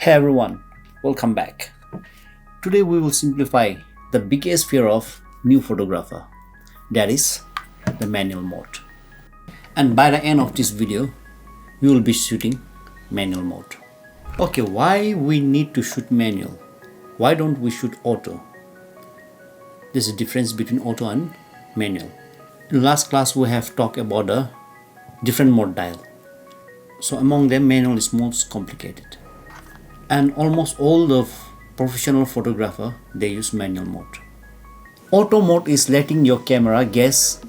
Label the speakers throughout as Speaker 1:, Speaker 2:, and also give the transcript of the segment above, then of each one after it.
Speaker 1: Hey everyone, welcome back. Today we will simplify the biggest fear of new photographer, that is the manual mode. And by the end of this video, we will be shooting manual mode. Okay, why we need to shoot manual? Why don't we shoot auto? There's a difference between auto and manual. In last class we have talked about the different mode dial. So among them, manual is most complicated. And almost all the professional photographer, they use manual mode. Auto mode is letting your camera guess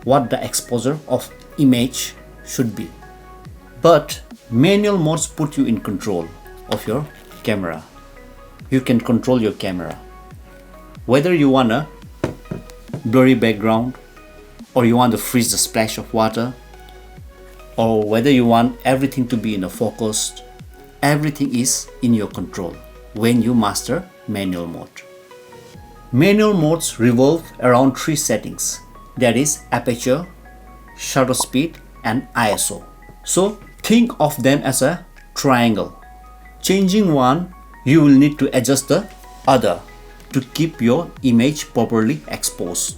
Speaker 1: what the exposure of image should be. But manual modes put you in control of your camera. You can control your camera. Whether you want a blurry background, or you want to freeze the splash of water, or whether you want everything to be in a focus, everything is in your control when you master manual mode. Manual modes revolve around three settings, that is aperture, shutter speed and ISO. So think of them as a triangle. Changing one, you will need to adjust the other to keep your image properly exposed.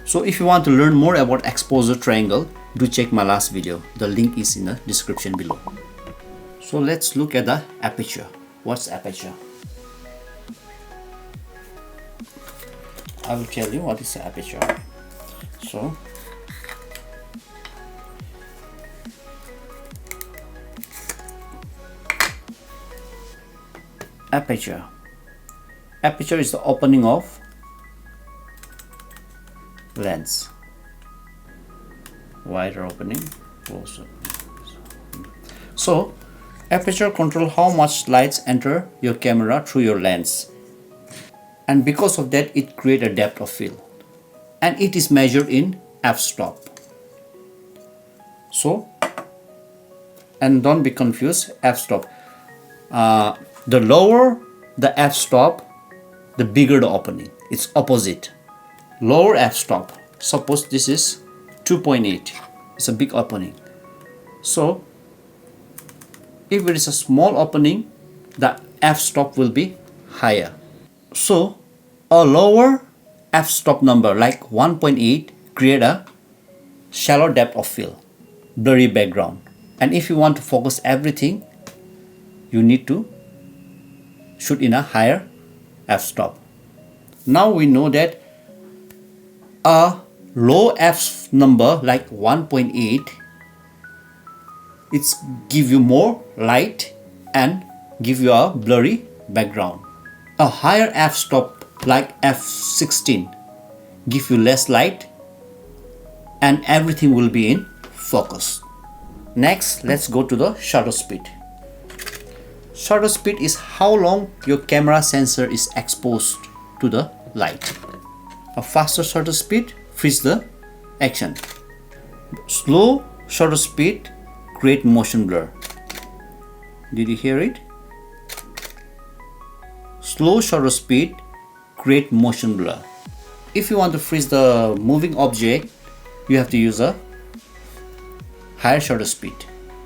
Speaker 1: So if you want to learn more about exposure triangle, do check my last video. The link is in the description below. So let's look at the aperture. What's aperture? I will tell you what is the aperture. So aperture. Aperture is the opening of lens. Wider opening, closer. So aperture control how much lights enter your camera through your lens, and because of that it creates a depth of field, and it is measured in f-stop. So, and don't be confused, f-stop, the lower the f-stop, the bigger the opening. It's opposite. Lower f-stop, suppose this is 2.8, it's a big opening. So if it is a small opening, the f-stop will be higher. So a lower f-stop number like 1.8 create a shallow depth of field, blurry background. And if you want to focus everything, you need to shoot in a higher f-stop. Now we know that a low f number like 1.8, it's give you more light and give you a blurry background. A higher f-stop like f16 give you less light and everything will be in focus. Next, let's go to the shutter speed. Shutter speed is how long your camera sensor is exposed to the light. A faster shutter speed freeze the action. Slow shutter speed create motion blur. Did you hear it? Slow shutter speed create motion blur. If you want to freeze the moving object, you have to use a higher shutter speed.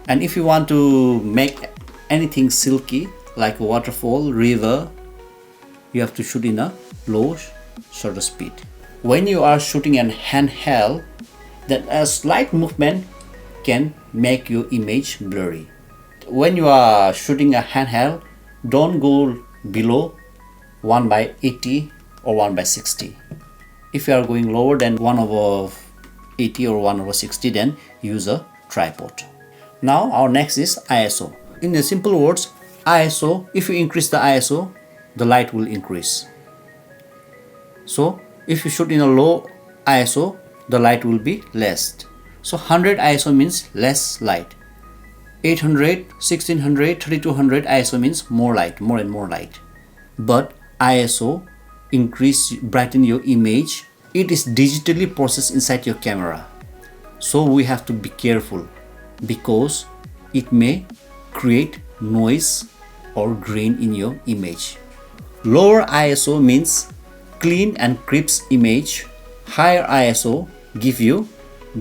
Speaker 1: And if you want to make anything silky like a waterfall, river, you have to shoot in a low shutter speed. When you are shooting an handheld, then a slight movement can make your image blurry. When you are shooting a handheld, don't go below 1/80 or 1/60. If you are going lower than 1/80 or 1/60, then use a tripod. Now our next is ISO. In the simple words, ISO, if you increase the ISO, the light will increase. So if you shoot in a low ISO, the light will be less. So 100 ISO means less light. 800, 1600, 3200 ISO means more light, more and more light. But ISO increase, brighten your image. It is digitally processed inside your camera. So we have to be careful because it may create noise or grain in your image. Lower ISO means clean and crisp image. Higher ISO give you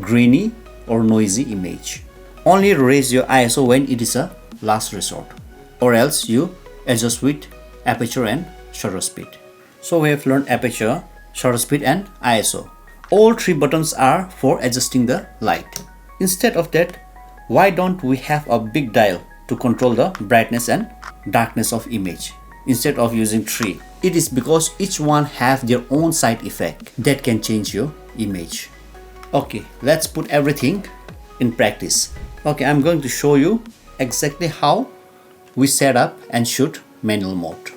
Speaker 1: grainy or noisy image. Only raise your ISO when it is a last resort. or else you adjust with aperture and shutter speed. So we have learned aperture, shutter speed and ISO. All three buttons are for adjusting the light. Instead of that, why don't we have a big dial to control the brightness and darkness of image instead of using three? It is because each one have their own side effect that can change your image. Okay, let's put everything in practice. Okay, I'm going to show you exactly how we set up and shoot manual mode.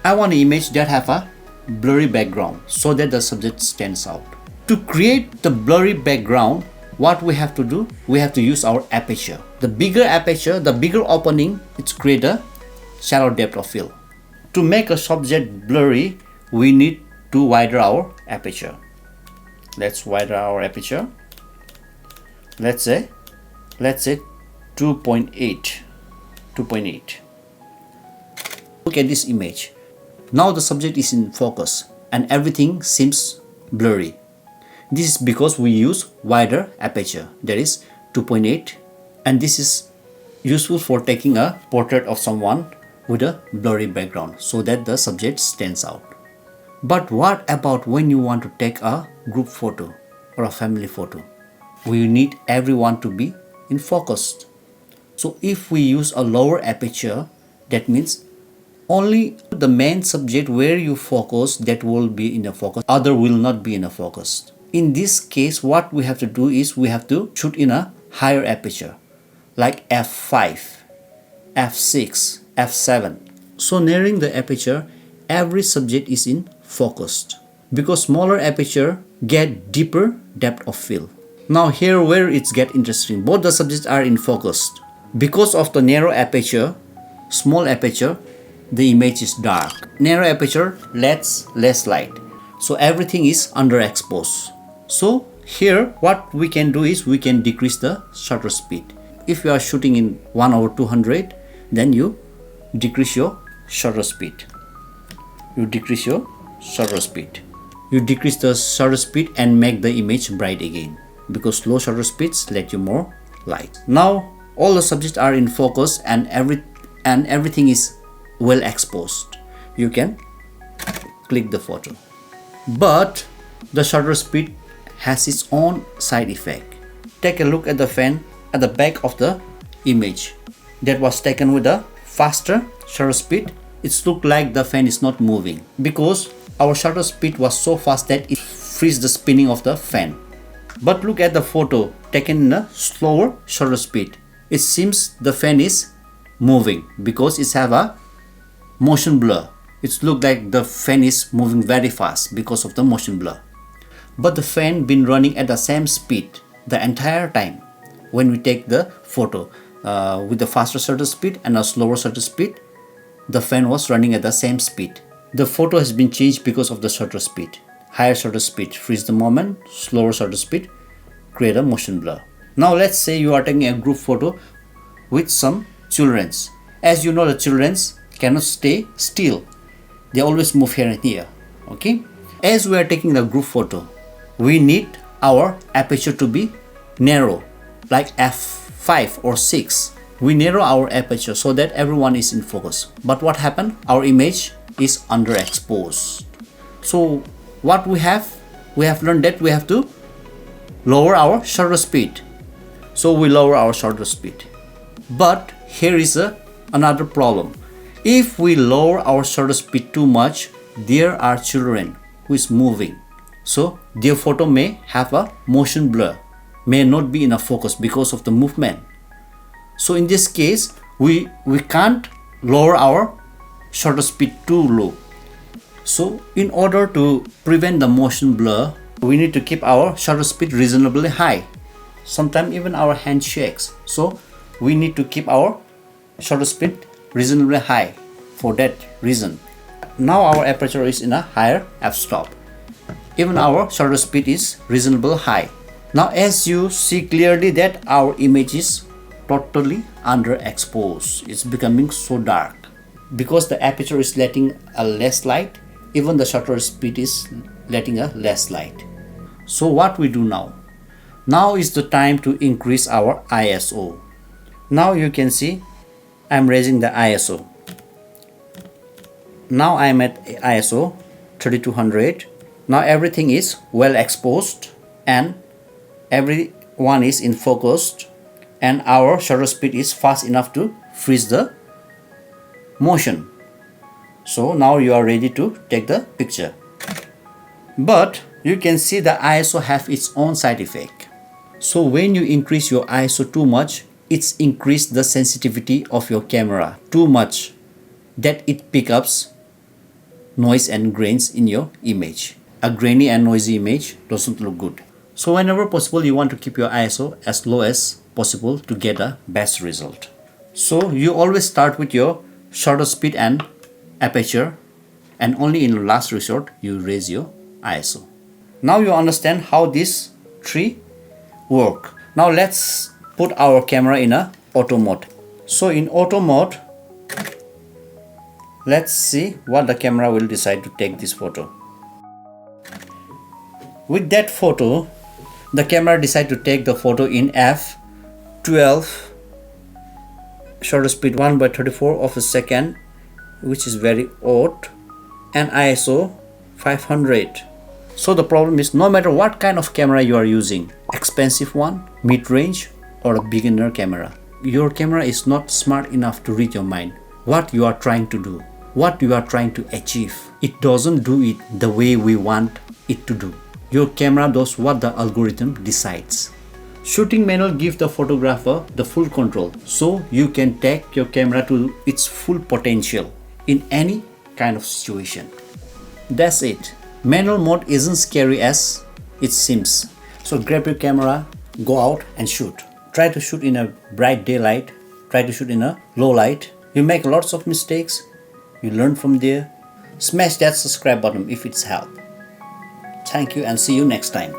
Speaker 1: I want an image that have a blurry background so that the subject stands out. To create the blurry background, what we have to do, we have to use our aperture. The bigger aperture, the bigger opening, it's create a shallow depth of field. To make a subject blurry, we need to widen our aperture. Let's widen our aperture. Let's say 2.8. Look at this image. Now the subject is in focus and everything seems blurry. This is because we use wider aperture, that is 2.8, and this is useful for taking a portrait of someone with a blurry background so that the subject stands out. But what about when you want to take a group photo or a family photo? We need everyone to be in focus. So if we use a lower aperture, that means only the main subject where you focus that will be in the focus, other will not be in the focus. In this case, what we have to do is we have to shoot in a higher aperture like f5, f6, f7. So narrowing the aperture, every subject is in focused because smaller aperture get deeper depth of field. Now here where it's get interesting, both the subjects are in focused. Because of the narrow aperture, small aperture, the image is dark. Narrow aperture lets less light, so everything is underexposed. So here what we can do is we can decrease the shutter speed. If you are shooting in 1/200, then you decrease your shutter speed. You decrease the shutter speed and make the image bright again, because low shutter speeds let you more light. Now all the subjects are in focus and everything is well exposed. You can click the photo. But the shutter speed has its own side effect. Take a look at the fan at the back of the image that was taken with a faster shutter speed. It looked like the fan is not moving because our shutter speed was so fast that it frees the spinning of the fan. But look at the photo taken in a slower shutter speed. It seems the fan is moving because it have a motion blur. It looks like the fan is moving very fast because of the motion blur. But the fan been running at the same speed the entire time. When we take the photo with the faster shutter speed and a slower shutter speed, the fan was running at the same speed. The photo has been changed because of the shutter speed. Higher shutter speed freeze the moment, slower shutter speed create a motion blur. Now let's say you are taking a group photo with some children. As you know, the children cannot stay still. They always move here and here. Okay? As we are taking the group photo, we need our aperture to be narrow, like f5 or 6. We narrow our aperture so that everyone is in focus. But what happened? Our image is underexposed. So what we have learned that we have to lower our shutter speed. So we lower our shutter speed. But here is another problem. If we lower our shutter speed too much, there are children who is moving. So their photo may have a motion blur, may not be in a focus because of the movement. So in this case, we can't lower our shutter speed too low. So in order to prevent the motion blur, we need to keep our shutter speed reasonably high. Sometimes even our hand shakes. So we need to keep our shutter speed reasonably high for that reason. Now our aperture is in a higher f-stop. Even our shutter speed is reasonably high. Now as you see clearly that our image is totally underexposed. It's becoming so dark. Because the aperture is letting a less light, even the shutter speed is letting a less light. So what we do now? Now is the time to increase our ISO. Now you can see I'm raising the ISO. Now I'm at ISO 3200. Now everything is well exposed and everyone is in focus, and our shutter speed is fast enough to freeze the motion. So now you are ready to take the picture. But you can see the ISO have its own side effect. So when you increase your ISO too much, it's increased the sensitivity of your camera too much, that it picks up noise and grains in your image. A grainy and noisy image doesn't look good. So whenever possible, you want to keep your ISO as low as possible to get a best result. So you always start with your shutter speed and aperture, and only in last resort you raise your ISO. Now you understand how these three work. Now let's put our camera in a auto mode. So in auto mode, let's see what the camera will decide to take this photo. With that photo, the camera decide to take the photo in f12, shutter speed 1/34 of a second, which is very odd, and ISO 500. So the problem is, no matter what kind of camera you are using, expensive one, mid-range, or a beginner camera, your camera is not smart enough to read your mind, what you are trying to do, what you are trying to achieve. It doesn't do it the way we want it to do. Your camera does what the algorithm decides. Shooting manual gives the photographer the full control, so you can take your camera to its full potential in any kind of situation. That's it. Manual mode isn't scary as it seems. So grab your camera, go out and shoot. Try to shoot in a bright daylight, try to shoot in a low light. You make lots of mistakes, you learn from there. Smash that subscribe button if it's helped. Thank you and see you next time.